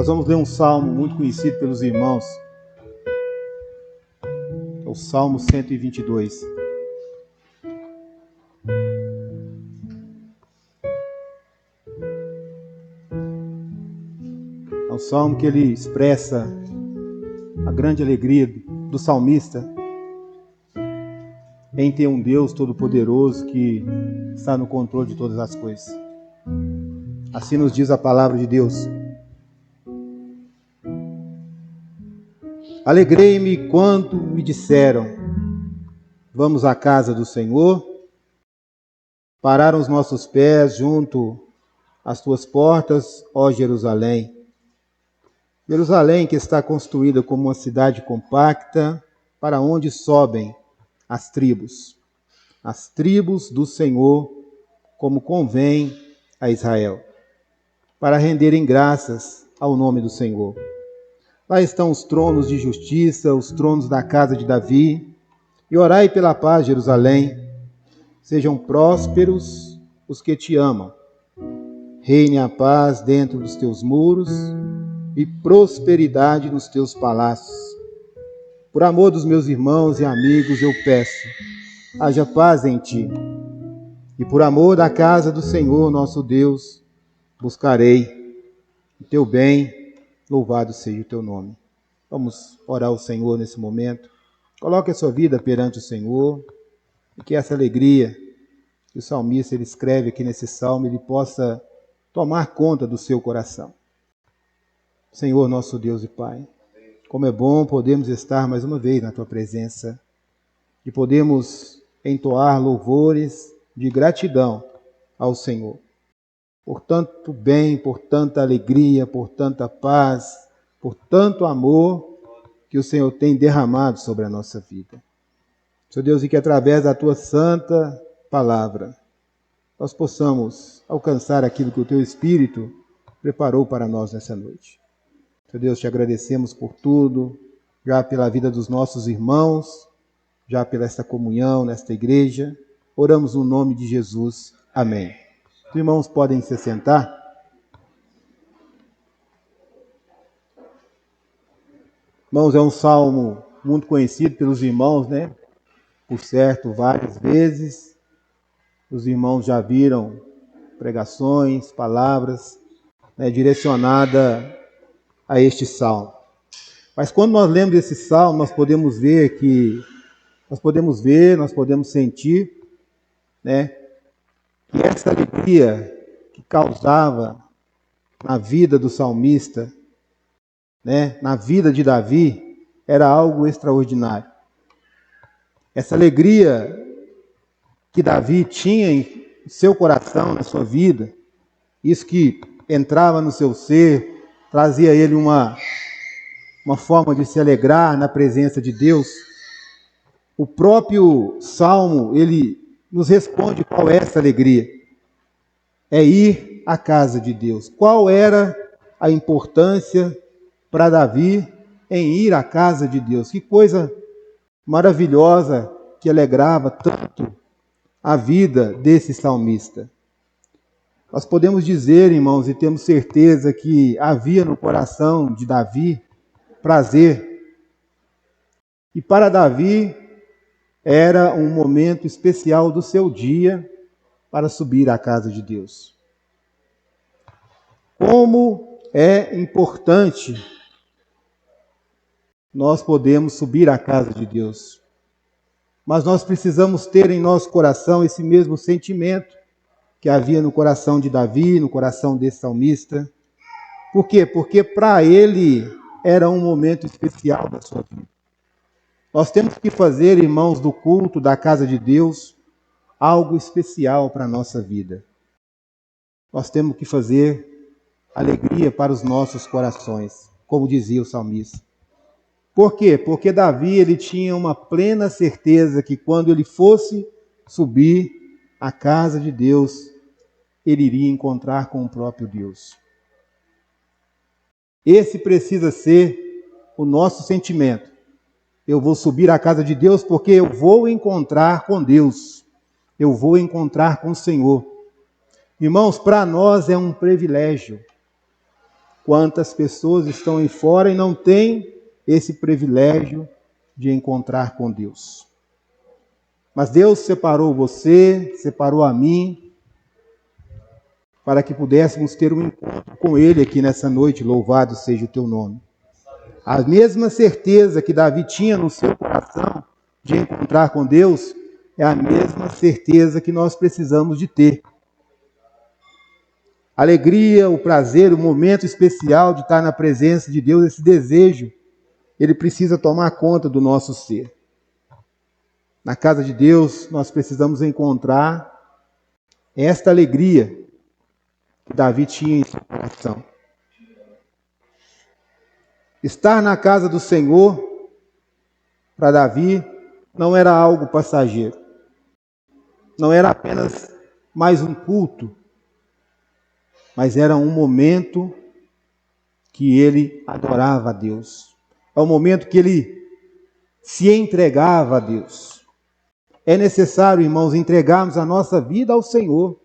Nós vamos ler um salmo muito conhecido pelos irmãos. É o Salmo 122. É um salmo que ele expressa a grande alegria do salmista em ter um Deus todo-poderoso que está no controle de todas as coisas. Assim nos diz a palavra de Deus. Alegrei-me quando me disseram: vamos à casa do Senhor. Pararam os nossos pés junto às tuas portas, ó Jerusalém. Jerusalém, que está construída como uma cidade compacta, para onde sobem as tribos do Senhor, como convém a Israel, para renderem graças ao nome do Senhor. Lá estão os tronos de justiça, os tronos da casa de Davi. E orai pela paz, Jerusalém. Sejam prósperos os que te amam. Reine a paz dentro dos teus muros e prosperidade nos teus palácios. Por amor dos meus irmãos e amigos eu peço, haja paz em ti. E por amor da casa do Senhor, nosso Deus, buscarei o teu bem. Louvado seja o teu nome. Vamos orar ao Senhor nesse momento. Coloque a sua vida perante o Senhor e que essa alegria que o salmista ele escreve aqui nesse salmo, ele possa tomar conta do seu coração. Senhor, nosso Deus e Pai, como é bom podermos estar mais uma vez na tua presença e podemos entoar louvores de gratidão ao Senhor. Por tanto bem, por tanta alegria, por tanta paz, por tanto amor que o Senhor tem derramado sobre a nossa vida. Senhor Deus, e que através da tua santa palavra nós possamos alcançar aquilo que o teu Espírito preparou para nós nessa noite. Senhor Deus, te agradecemos por tudo, já pela vida dos nossos irmãos, já pela esta comunhão nesta igreja. Oramos no nome de Jesus. Amém. Os irmãos podem se sentar. Irmãos, é um salmo muito conhecido pelos irmãos, né? Por certo, várias vezes. Os irmãos já viram pregações, palavras, né, direcionadas a este salmo. Mas quando nós lemos esse salmo, nós podemos sentir, né? E essa alegria que causava na vida do salmista, né, na vida de Davi, era algo extraordinário. Essa alegria que Davi tinha em seu coração, na sua vida, isso que entrava no seu ser, trazia a ele uma forma de se alegrar na presença de Deus. O próprio Salmo, ele nos responde qual é essa alegria. É ir à casa de Deus. Qual era a importância para Davi em ir à casa de Deus? Que coisa maravilhosa que alegrava tanto a vida desse salmista. Nós podemos dizer, irmãos, e temos certeza que havia no coração de Davi prazer. E para Davi era um momento especial do seu dia para subir à casa de Deus. Como é importante nós podemos subir à casa de Deus. Mas nós precisamos ter em nosso coração esse mesmo sentimento que havia no coração de Davi, no coração desse salmista. Por quê? Porque para ele era um momento especial da sua vida. Nós temos que fazer, irmãos, do culto da casa de Deus algo especial para a nossa vida. Nós temos que fazer alegria para os nossos corações, como dizia o salmista. Por quê? Porque Davi ele tinha uma plena certeza que quando ele fosse subir à casa de Deus, ele iria encontrar com o próprio Deus. Esse precisa ser o nosso sentimento. Eu vou subir à casa de Deus porque eu vou encontrar com Deus. Eu vou encontrar com o Senhor. Irmãos, para nós é um privilégio Quantas pessoas estão aí fora e não têm esse privilégio de encontrar com Deus. Mas Deus separou você, separou a mim, para que pudéssemos ter um encontro com Ele aqui nessa noite. Louvado seja o teu nome. A mesma certeza que Davi tinha no seu coração de encontrar com Deus é a mesma certeza que nós precisamos de ter. A alegria, o prazer, o momento especial de estar na presença de Deus, esse desejo, ele precisa tomar conta do nosso ser. Na casa de Deus, nós precisamos encontrar esta alegria que Davi tinha em seu coração. Estar na casa do Senhor, para Davi, não era algo passageiro. Não era apenas mais um culto, mas era um momento que ele adorava a Deus. É um momento que ele se entregava a Deus. É necessário, irmãos, entregarmos a nossa vida ao Senhor.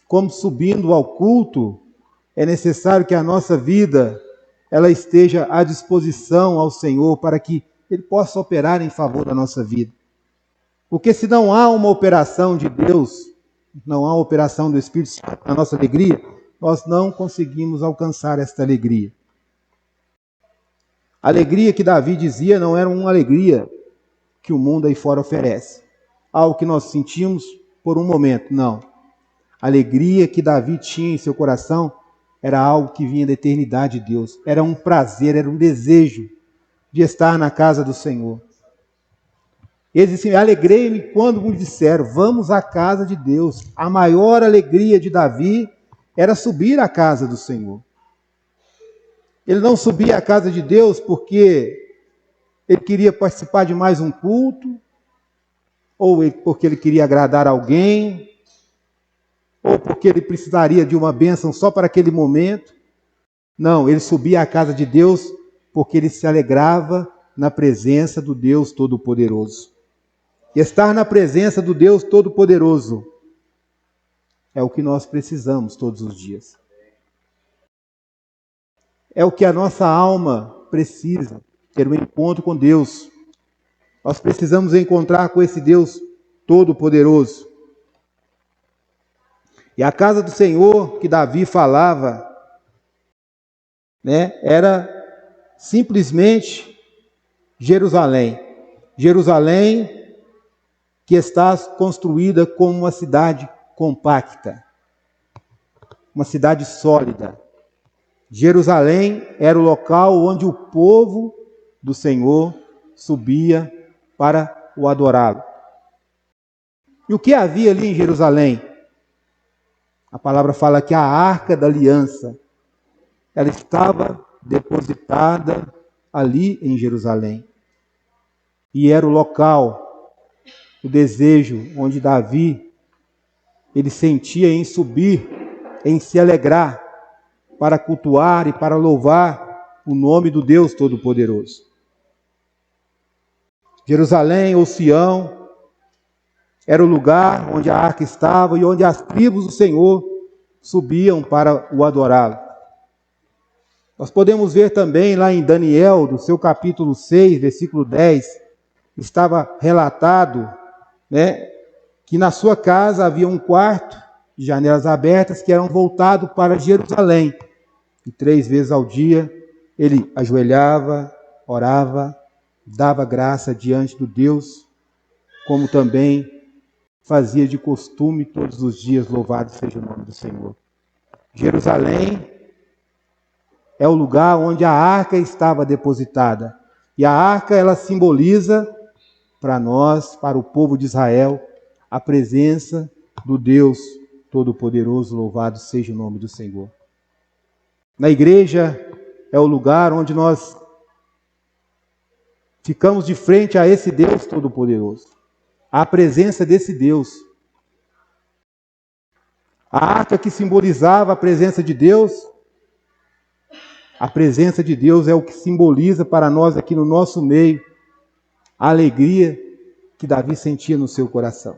Como subindo ao culto, é necessário que a nossa vida ela esteja à disposição ao Senhor para que Ele possa operar em favor da nossa vida. Porque se não há uma operação de Deus, não há uma operação do Espírito Santo na nossa alegria, nós não conseguimos alcançar esta alegria. A alegria que Davi dizia não era uma alegria que o mundo aí fora oferece. Algo que nós sentimos por um momento, não. A alegria que Davi tinha em seu coração era algo que vinha da eternidade de Deus. Era um prazer, era um desejo de estar na casa do Senhor. Ele disse, alegrei-me quando me disseram, vamos à casa de Deus. A maior alegria de Davi era subir à casa do Senhor. Ele não subia à casa de Deus porque ele queria participar de mais um culto, ou porque ele queria agradar alguém, ou porque ele precisaria de uma bênção só para aquele momento. Não, ele subia à casa de Deus porque ele se alegrava na presença do Deus Todo-Poderoso. E estar na presença do Deus Todo-Poderoso é o que nós precisamos todos os dias. É o que a nossa alma precisa, ter um encontro com Deus. Nós precisamos encontrar com esse Deus Todo-Poderoso. E a casa do Senhor que Davi falava, era simplesmente Jerusalém. Jerusalém que está construída como uma cidade compacta, uma cidade sólida. Jerusalém era o local onde o povo do Senhor subia para o adorá-lo. E o que havia ali em Jerusalém? A palavra fala que a Arca da Aliança, ela estava depositada ali em Jerusalém. E era o local, o desejo onde Davi, ele sentia em subir, em se alegrar, para cultuar e para louvar o nome do Deus Todo-Poderoso. Jerusalém ou Sião era o lugar onde a arca estava e onde as tribos do Senhor subiam para o adorá-lo. Nós podemos ver também lá em Daniel, do seu capítulo 6, versículo 10, estava relatado, que na sua casa havia um quarto de janelas abertas que eram voltados para Jerusalém. E 3 vezes ao dia ele ajoelhava, orava, dava graça diante do Deus, como também fazia de costume todos os dias, louvado seja o nome do Senhor. Jerusalém é o lugar onde a arca estava depositada. E a arca, ela simboliza para nós, para o povo de Israel, a presença do Deus Todo-Poderoso, louvado seja o nome do Senhor. Na igreja é o lugar onde nós ficamos de frente a esse Deus Todo-Poderoso, a presença desse Deus. A arca que simbolizava a presença de Deus, a presença de Deus é o que simboliza para nós aqui no nosso meio a alegria que Davi sentia no seu coração.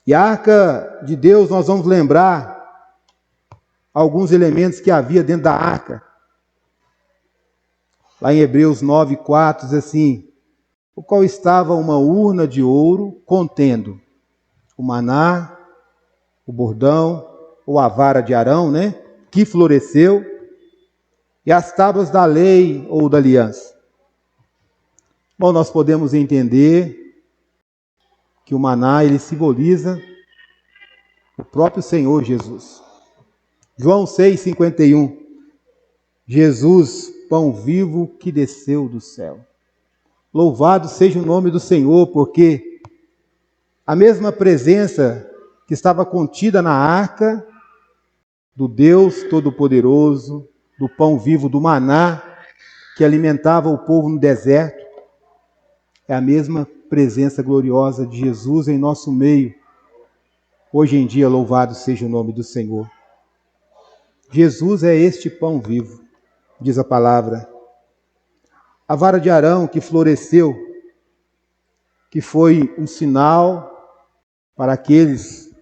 E a arca de Deus, nós vamos lembrar alguns elementos que havia dentro da arca. Lá em Hebreus 9:4 diz assim: o qual estava uma urna de ouro contendo o maná, o bordão, ou a vara de Arão, que floresceu, e as tábuas da lei ou da aliança. Bom, nós podemos entender que o maná, ele simboliza o próprio Senhor Jesus. João 6:51, Jesus, pão vivo que desceu do céu. Louvado seja o nome do Senhor, porque a mesma presença que estava contida na arca do Deus Todo-Poderoso, do pão vivo, do maná, que alimentava o povo no deserto, é a mesma presença gloriosa de Jesus em nosso meio. Hoje em dia, louvado seja o nome do Senhor. Jesus é este pão vivo, diz a palavra. A vara de Arão que floresceu, que foi um sinal para aqueles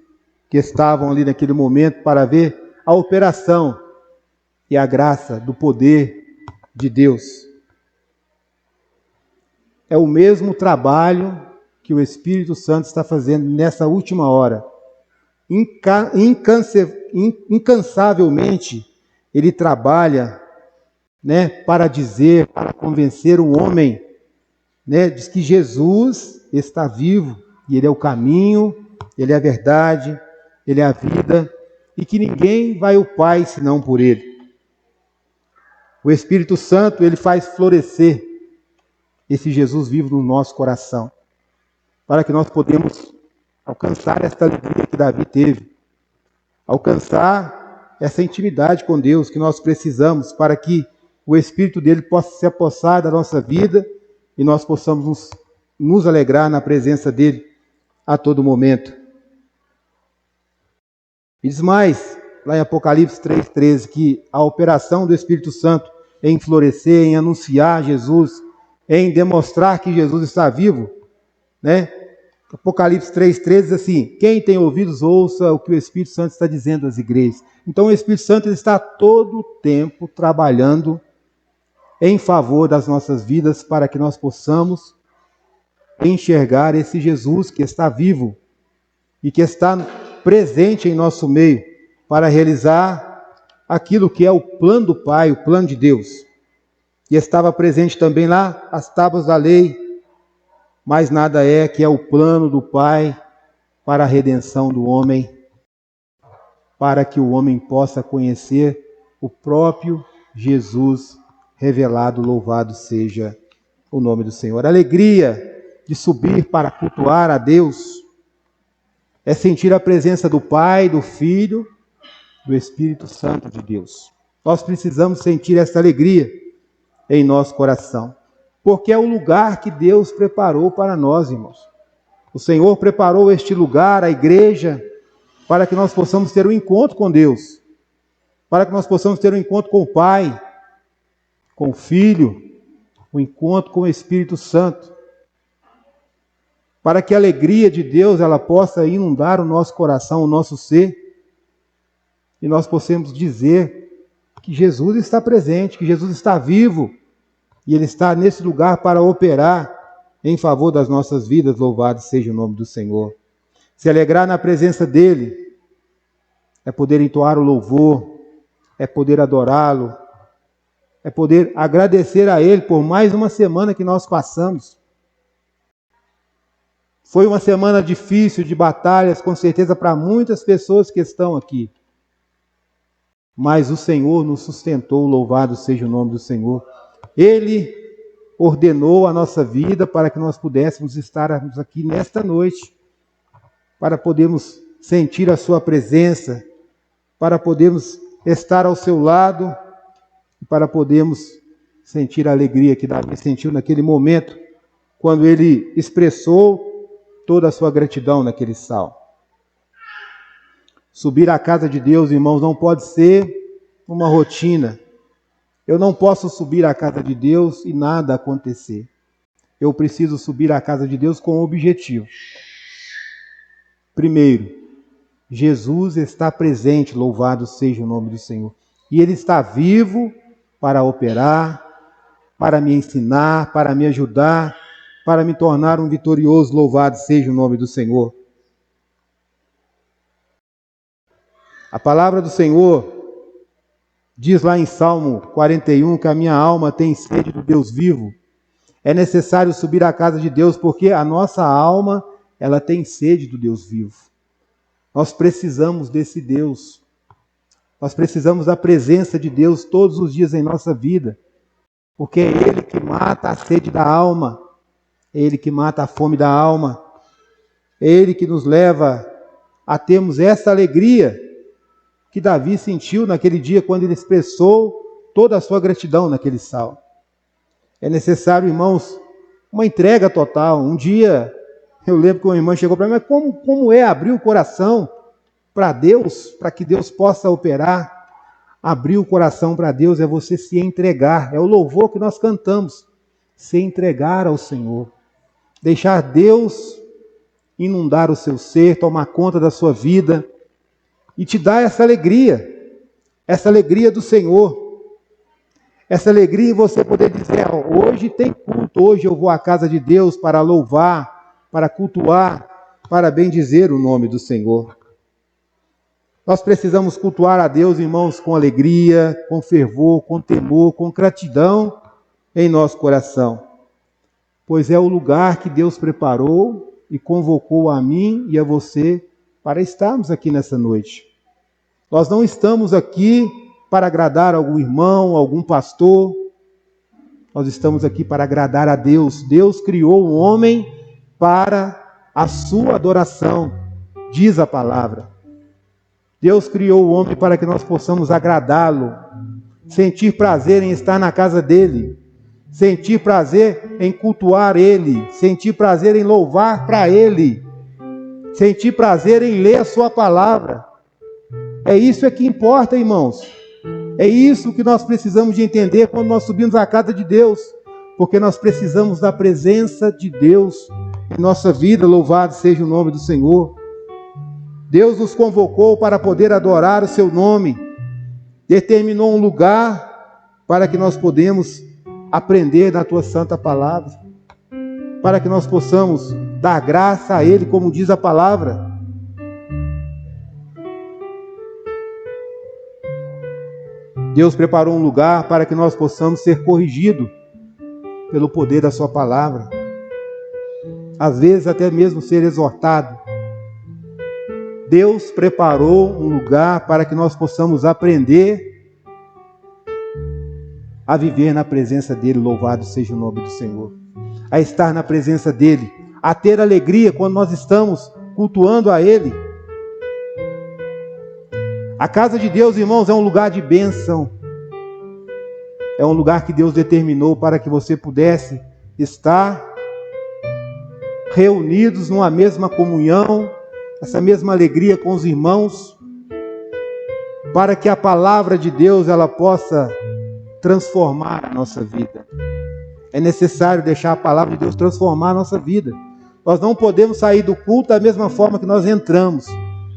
que estavam ali naquele momento para ver a operação e a graça do poder de Deus. É o mesmo trabalho que o Espírito Santo está fazendo nessa última hora. Incansavelmente, ele trabalha, para dizer, para convencer o homem, diz que Jesus está vivo, e ele é o caminho, ele é a verdade, ele é a vida, e que ninguém vai ao Pai senão por ele. O Espírito Santo, ele faz florescer esse Jesus vivo no nosso coração, para que nós podemos alcançar esta alegria que Davi teve, alcançar essa intimidade com Deus que nós precisamos para que o Espírito dele possa se apossar da nossa vida e nós possamos nos alegrar na presença dele a todo momento. E diz mais, lá em Apocalipse 3:13, que a operação do Espírito Santo em florescer, em anunciar Jesus, em demonstrar que Jesus está vivo, Apocalipse 3:13 diz assim: quem tem ouvidos ouça o que o Espírito Santo está dizendo às igrejas. Então o Espírito Santo está todo o tempo trabalhando em favor das nossas vidas para que nós possamos enxergar esse Jesus que está vivo e que está presente em nosso meio para realizar aquilo que é o plano do Pai, o plano de Deus. E estava presente também lá as tábuas da lei, mas nada é que é o plano do Pai para a redenção do homem, para que o homem possa conhecer o próprio Jesus revelado. Louvado seja o nome do Senhor. A alegria de subir para cultuar a Deus é sentir a presença do Pai, do Filho, do Espírito Santo de Deus. Nós precisamos sentir essa alegria em nosso coração, porque é o lugar que Deus preparou para nós, irmãos. O Senhor preparou este lugar, a igreja, para que nós possamos ter um encontro com Deus, para que nós possamos ter um encontro com o Pai, com o Filho, um encontro com o Espírito Santo, para que a alegria de Deus ela possa inundar o nosso coração, o nosso ser, e nós possamos dizer que Jesus está presente, que Jesus está vivo, e Ele está nesse lugar para operar em favor das nossas vidas. Louvado seja o nome do Senhor. Se alegrar na presença dEle é poder entoar o louvor, é poder adorá-lo, é poder agradecer a Ele por mais uma semana que nós passamos. Foi uma semana difícil, de batalhas, com certeza, para muitas pessoas que estão aqui. Mas o Senhor nos sustentou, louvado seja o nome do Senhor. Ele ordenou a nossa vida para que nós pudéssemos estar aqui nesta noite, para podermos sentir a sua presença, para podermos estar ao seu lado, para podermos sentir a alegria que Davi sentiu naquele momento, quando ele expressou toda a sua gratidão naquele salmo. Subir à casa de Deus, irmãos, não pode ser uma rotina. Eu não posso subir à casa de Deus e nada acontecer. Eu preciso subir à casa de Deus com um objetivo. Primeiro, Jesus está presente, louvado seja o nome do Senhor. E Ele está vivo para operar, para me ensinar, para me ajudar, para me tornar um vitorioso, louvado seja o nome do Senhor. A palavra do Senhor diz lá em Salmo 41 que a minha alma tem sede do Deus vivo. É necessário subir à casa de Deus porque a nossa alma, ela tem sede do Deus vivo. Nós precisamos desse Deus. Nós precisamos da presença de Deus todos os dias em nossa vida. Porque é Ele que mata a sede da alma. É Ele que mata a fome da alma. É Ele que nos leva a termos essa alegria que Davi sentiu naquele dia quando ele expressou toda a sua gratidão naquele salmo. É necessário, irmãos, uma entrega total. Um dia, eu lembro que uma irmã chegou para mim, mas como é abrir o coração para Deus, para que Deus possa operar? Abrir o coração para Deus é você se entregar. É o louvor que nós cantamos. Se entregar ao Senhor. Deixar Deus inundar o seu ser, tomar conta da sua vida e te dar essa alegria do Senhor. Essa alegria em você poder dizer, hoje tem culto, hoje eu vou à casa de Deus para louvar, para cultuar, para bendizer o nome do Senhor. Nós precisamos cultuar a Deus, irmãos, com alegria, com fervor, com temor, com gratidão em nosso coração. Pois é o lugar que Deus preparou e convocou a mim e a você para estarmos aqui nessa noite. Nós não estamos aqui para agradar algum irmão, algum pastor. Nós estamos aqui para agradar a Deus. Deus criou o homem para a sua adoração, diz a palavra. Deus criou o homem para que nós possamos agradá-lo, sentir prazer em estar na casa dele, sentir prazer em cultuar ele, sentir prazer em louvar para ele, sentir prazer em ler a sua palavra. É isso que importa, irmãos. É isso que nós precisamos de entender quando nós subimos à casa de Deus, porque nós precisamos da presença de Deus em nossa vida, louvado seja o nome do Senhor. Deus nos convocou para poder adorar o seu nome, determinou um lugar para que nós podemos aprender da tua santa palavra, para que nós possamos dar graça a Ele, como diz a palavra. Deus preparou um lugar para que nós possamos ser corrigidos pelo poder da sua palavra, às vezes até mesmo ser exortado. Deus preparou um lugar para que nós possamos aprender a viver na presença dEle, louvado seja o nome do Senhor. A estar na presença dEle, a ter alegria quando nós estamos cultuando a Ele. A casa de Deus, irmãos, é um lugar de bênção. É um lugar que Deus determinou para que você pudesse estar reunidos numa mesma comunhão, essa mesma alegria com os irmãos, para que a palavra de Deus ela possa transformar a nossa vida. É necessário deixar a palavra de Deus transformar a nossa vida. Nós não podemos sair do culto da mesma forma que nós entramos.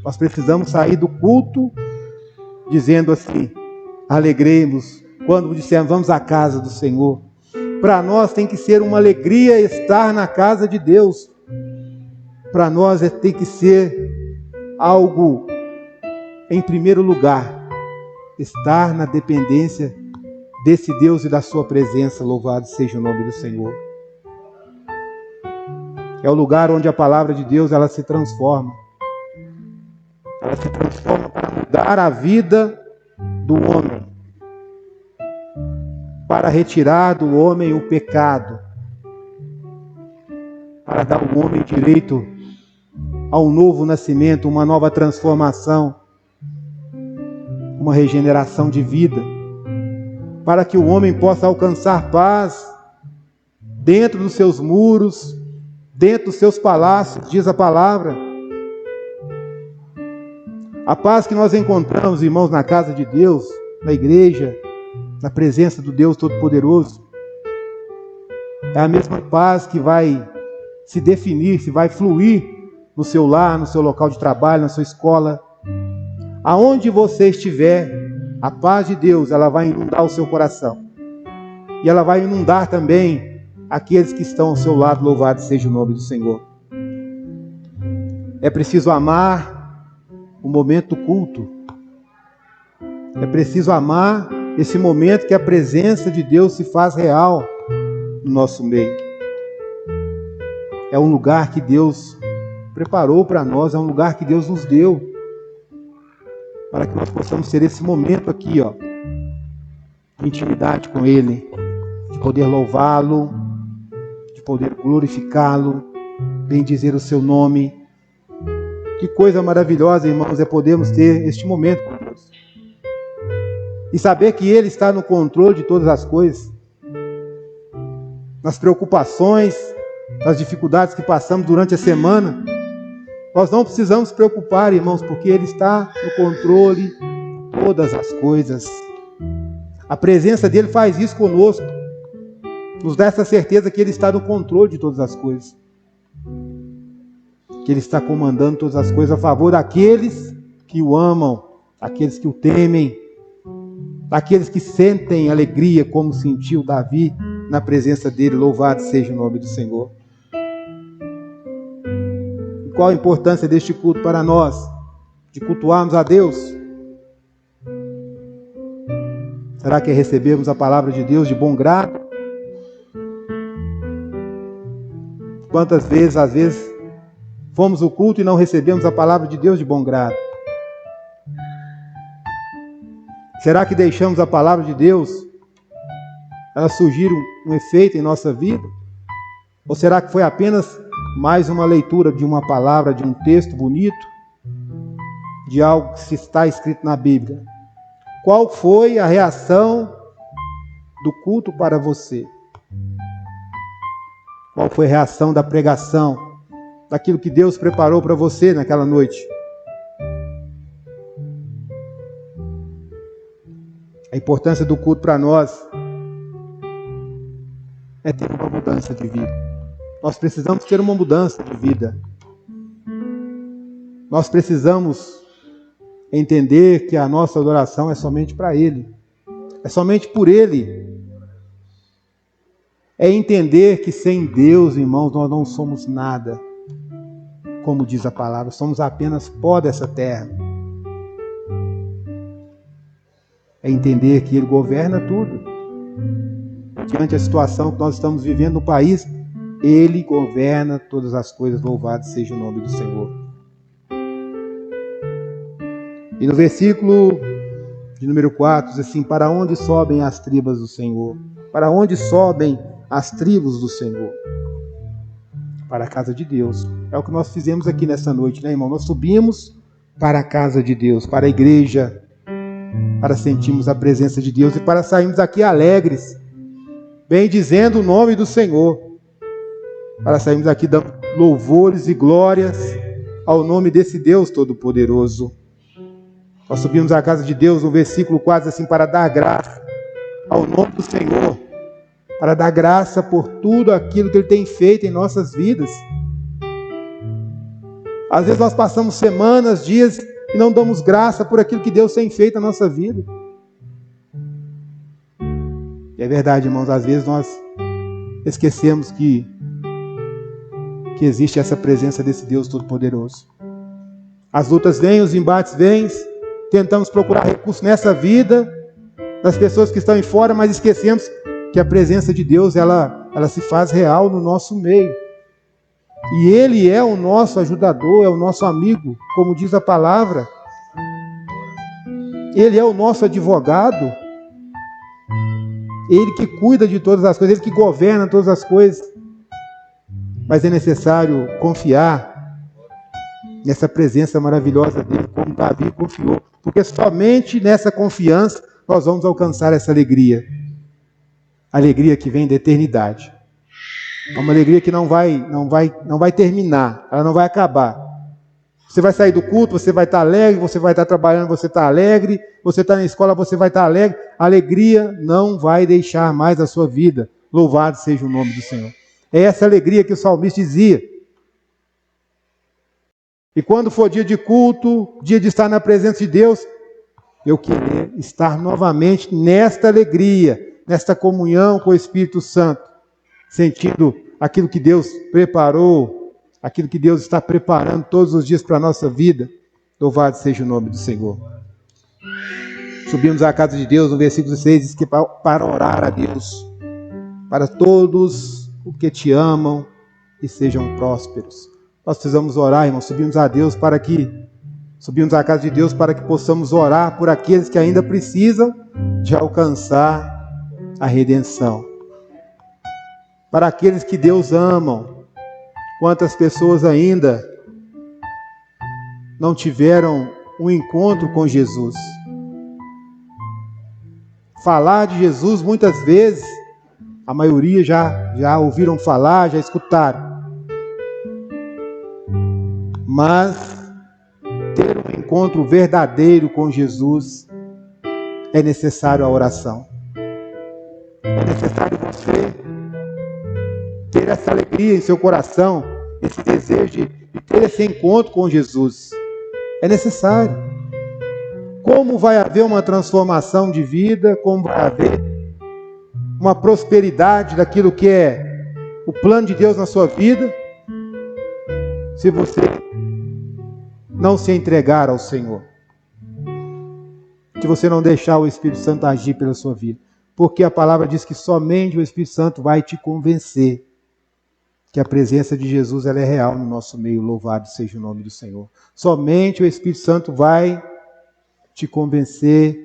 Nós precisamos sair do culto dizendo assim, alegremos, quando dissermos vamos à casa do Senhor. Para nós tem que ser uma alegria estar na casa de Deus. Para nós tem que ser algo, em primeiro lugar, estar na dependência desse Deus e da sua presença, louvado seja o nome do Senhor. É o lugar onde a palavra de Deus ela se transforma. Ela se transforma para mudar a vida do homem, para retirar do homem o pecado, para dar ao homem direito a um novo nascimento, uma nova transformação, uma regeneração de vida, para que o homem possa alcançar paz dentro dos seus muros, dentro dos seus palácios, diz a palavra. A paz que nós encontramos, irmãos, na casa de Deus, na igreja, na presença do Deus Todo-Poderoso, é a mesma paz que vai se definir, se vai fluir no seu lar, no seu local de trabalho, na sua escola, Aonde você estiver, a paz de Deus, ela vai inundar o seu coração. E ela vai inundar também aqueles que estão ao seu lado. Louvado seja o nome do Senhor. É preciso amar o momento do culto. É preciso amar esse momento que a presença de Deus se faz real no nosso meio. É um lugar que Deus preparou para nós, é um lugar que Deus nos deu, para que nós possamos ter esse momento aqui, ó, de intimidade com Ele, de poder louvá-lo, de poder glorificá-lo, bendizer o seu nome. Que coisa maravilhosa, irmãos, é podermos ter este momento com Deus. E saber que Ele está no controle de todas as coisas. Nas preocupações, nas dificuldades que passamos durante a semana, nós não precisamos nos preocupar, irmãos, porque Ele está no controle de todas as coisas. A presença dEle faz isso conosco. Nos dá essa certeza que Ele está no controle de todas as coisas. Que Ele está comandando todas as coisas a favor daqueles que o amam, daqueles que o temem, daqueles que sentem alegria, como sentiu Davi na presença dEle. Louvado seja o nome do Senhor. E qual a importância deste culto para nós? De cultuarmos a Deus? Será que recebemos a palavra de Deus de bom grado? Quantas vezes, às vezes, fomos ao culto e não recebemos a palavra de Deus de bom grado? Será que deixamos a palavra de Deus ela surgir um efeito em nossa vida? Ou será que foi apenas mais uma leitura de uma palavra, de um texto bonito, de algo que está escrito na Bíblia? Qual foi a reação do culto para você? Qual foi a reação da pregação, daquilo que Deus preparou para você naquela noite? A importância do culto para nós é ter uma mudança de vida. Nós precisamos ter uma mudança de vida. Nós precisamos entender que a nossa adoração é somente para Ele. É somente por Ele. É entender que sem Deus, irmãos, nós não somos nada. Como diz a palavra, somos apenas pó dessa terra. É entender que Ele governa tudo. Diante da situação que nós estamos vivendo no país, Ele governa todas as coisas. Louvado seja o nome do Senhor. E no versículo de número 4, diz assim: para onde sobem as tribos do Senhor? Para onde sobem as tribos do Senhor? Para a casa de Deus. É o que nós fizemos aqui nessa noite, né, irmão? Nós subimos para a casa de Deus, para a igreja, para sentirmos a presença de Deus e para sairmos aqui alegres, bendizendo o nome do Senhor, para sairmos daqui dando louvores e glórias ao nome desse Deus Todo-Poderoso. Nós subimos à casa de Deus, no versículo 4, assim, para dar graça ao nome do Senhor, para dar graça por tudo aquilo que Ele tem feito em nossas vidas. Às vezes nós passamos semanas, dias, e não damos graça por aquilo que Deus tem feito na nossa vida. E é verdade, irmãos, às vezes nós esquecemos que existe essa presença desse Deus Todo-Poderoso. As lutas vêm, os embates vêm, tentamos procurar recursos nessa vida, das pessoas que estão em fora, mas esquecemos que a presença de Deus, ela se faz real no nosso meio. E Ele é o nosso ajudador, é o nosso amigo, como diz a palavra. Ele é o nosso advogado. Ele que cuida de todas as coisas, Ele que governa todas as coisas. Mas é necessário confiar nessa presença maravilhosa dEle, como Davi confiou. Porque somente nessa confiança nós vamos alcançar essa alegria. Alegria que vem da eternidade. É uma alegria que não vai terminar, ela não vai acabar. Você vai sair do culto, você vai estar alegre, você vai estar trabalhando, você está alegre, você está na escola, você vai estar alegre. A alegria não vai deixar mais a sua vida. Louvado seja o nome do Senhor. É essa alegria que o salmista dizia. E quando for dia de culto, dia de estar na presença de Deus, eu querer estar novamente nesta alegria, nesta comunhão com o Espírito Santo, sentindo aquilo que Deus preparou, aquilo que Deus está preparando todos os dias para a nossa vida. Louvado seja o nome do Senhor. Subimos à casa de Deus, no versículo 6, diz que para orar a Deus, para todos os que te amam e sejam prósperos. Nós precisamos orar, irmãos. Subimos à casa de Deus para que possamos orar por aqueles que ainda precisam de alcançar a redenção. Para aqueles que Deus amam. Quantas pessoas ainda não tiveram um encontro com Jesus? Falar de Jesus, muitas vezes, a maioria já ouviram falar, já escutaram. Mas ter um encontro verdadeiro com Jesus, é necessário a oração. É necessário você ter essa alegria em seu coração, esse desejo de ter esse encontro com Jesus. É necessário. Como vai haver uma transformação de vida, como vai haver uma prosperidade daquilo que é o plano de Deus na sua vida, se você não se entregar ao Senhor, se você não deixar o Espírito Santo agir pela sua vida, porque a palavra diz que somente o Espírito Santo vai te convencer que a presença de Jesus ela é real no nosso meio. Louvado seja o nome do Senhor. Somente o Espírito Santo vai te convencer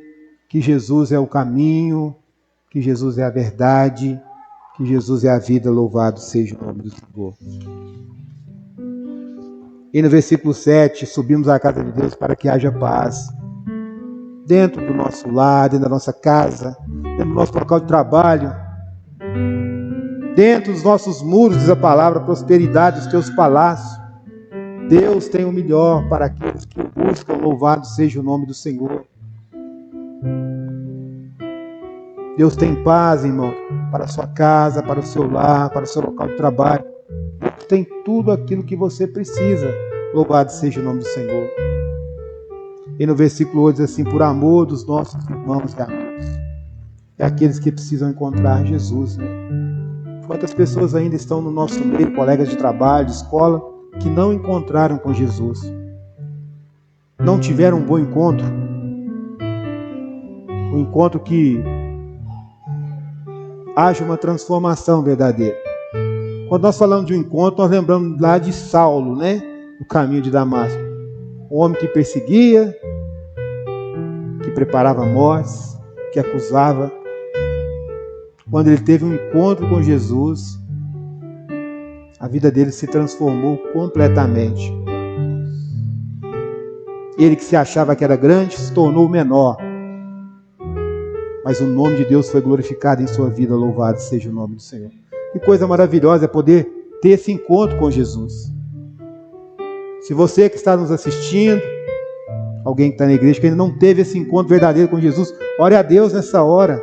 que Jesus é o caminho, que Jesus é a verdade, que Jesus é a vida. Louvado seja o nome do Senhor. E no versículo 7, subimos à casa de Deus para que haja paz dentro do nosso lar, dentro da nossa casa, dentro do nosso local de trabalho, dentro dos nossos muros, diz a palavra, prosperidade dos teus palácios. Deus tem o melhor para aqueles que o buscam. Louvado seja o nome do Senhor. Deus tem paz, irmão, para a sua casa, para o seu lar, para o seu local de trabalho. Deus tem tudo aquilo que você precisa. Louvado seja o nome do Senhor. E no versículo 8 diz assim: por amor dos nossos irmãos e amigos. É aqueles que precisam encontrar Jesus, né? Quantas pessoas ainda estão no nosso meio, colegas de trabalho, de escola, que não encontraram com Jesus, não tiveram um bom encontro, um encontro que haja uma transformação verdadeira. Quando nós falamos de um encontro, nós lembramos lá de Saulo, né? No caminho de Damasco, um homem que perseguia, que preparava mortes, que acusava. Quando ele teve um encontro com Jesus, a vida dele se transformou completamente. Ele que se achava que era grande, se tornou menor. Mas o nome de Deus foi glorificado em sua vida. Louvado seja o nome do Senhor. Que coisa maravilhosa é poder ter esse encontro com Jesus. Se você que está nos assistindo, alguém que está na igreja que ainda não teve esse encontro verdadeiro com Jesus, ore a Deus nessa hora.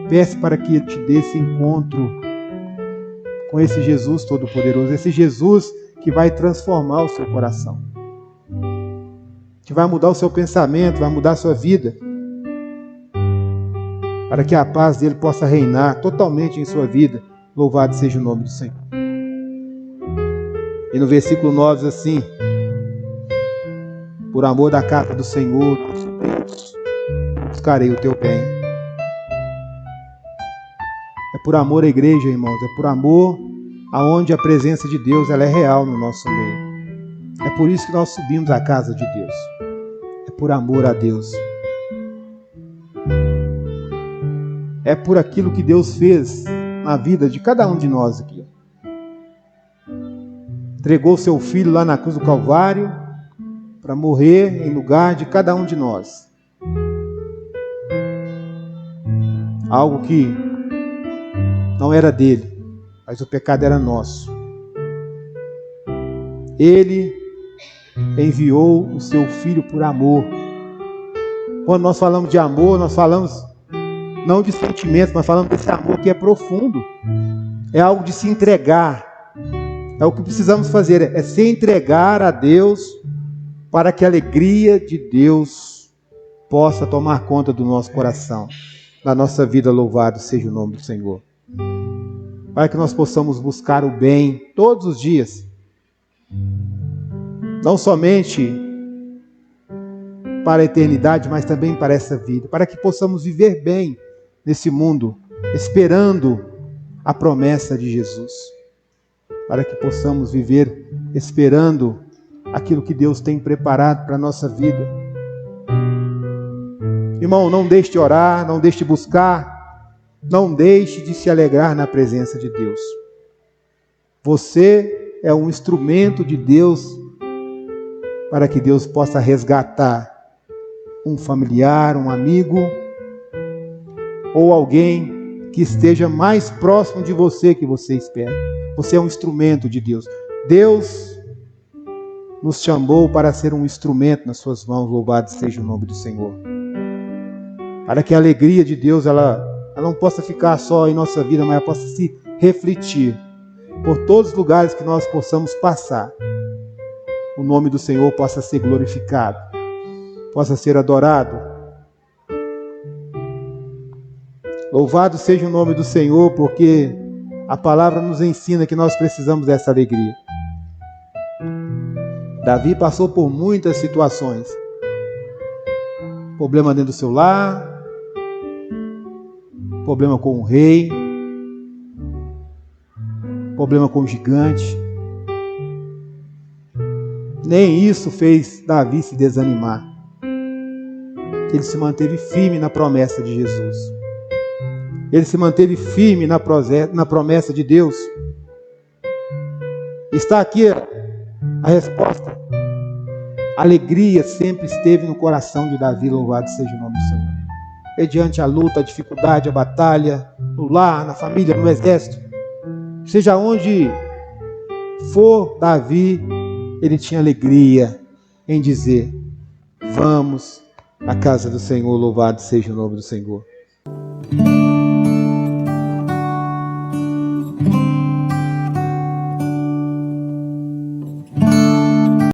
Peça para que Ele te dê esse encontro com esse Jesus Todo-Poderoso, esse Jesus que vai transformar o seu coração, que vai mudar o seu pensamento, vai mudar a sua vida, para que a paz dele possa reinar totalmente em sua vida. Louvado seja o nome do Senhor. E no versículo 9 diz assim: por amor da casa do Senhor, nosso Deus, buscarei o teu bem. É por amor à igreja, irmãos, é por amor aonde a presença de Deus ela é real no nosso meio. É por isso que nós subimos à casa de Deus. É por amor a Deus. É por aquilo que Deus fez na vida de cada um de nós aqui. Entregou seu Filho lá na cruz do Calvário para morrer em lugar de cada um de nós. Algo que não era dele, mas o pecado era nosso. Ele enviou o seu Filho por amor. Quando nós falamos de amor, nós falamos não de sentimentos, mas falamos desse amor que é profundo. É algo de se entregar. É o que precisamos fazer, é se entregar a Deus para que a alegria de Deus possa tomar conta do nosso coração, da nossa vida. Louvado seja o nome do Senhor. Para que nós possamos buscar o bem todos os dias, não somente para a eternidade, mas também para essa vida, para que possamos viver bem nesse mundo, esperando a promessa de Jesus, para que possamos viver esperando aquilo que Deus tem preparado para a nossa vida. Irmão, não deixe de orar, não deixe de buscar, não deixe de se alegrar na presença de Deus. Você é um instrumento de Deus para que Deus possa resgatar um familiar, um amigo ou alguém que esteja mais próximo de você que você espera. Você é um instrumento de Deus. Deus nos chamou para ser um instrumento nas suas mãos. Louvado seja o nome do Senhor. Para que a alegria de Deus ela não possa ficar só em nossa vida, mas ela possa se refletir por todos os lugares que nós possamos passar. O nome do Senhor possa ser glorificado, possa ser adorado. Louvado seja o nome do Senhor, porque a palavra nos ensina que nós precisamos dessa alegria. Davi passou por muitas situações. Problema dentro do seu lar, problema com o rei, problema com o gigante. Nem isso fez Davi se desanimar. Ele se manteve firme na promessa de Jesus. Ele se manteve firme na promessa de Deus. Está aqui a resposta. A alegria sempre esteve no coração de Davi. Louvado seja o nome do Senhor. Mediante a luta, a dificuldade, a batalha, no lar, na família, no exército, seja onde for Davi, ele tinha alegria em dizer: vamos à casa do Senhor. Louvado seja o nome do Senhor.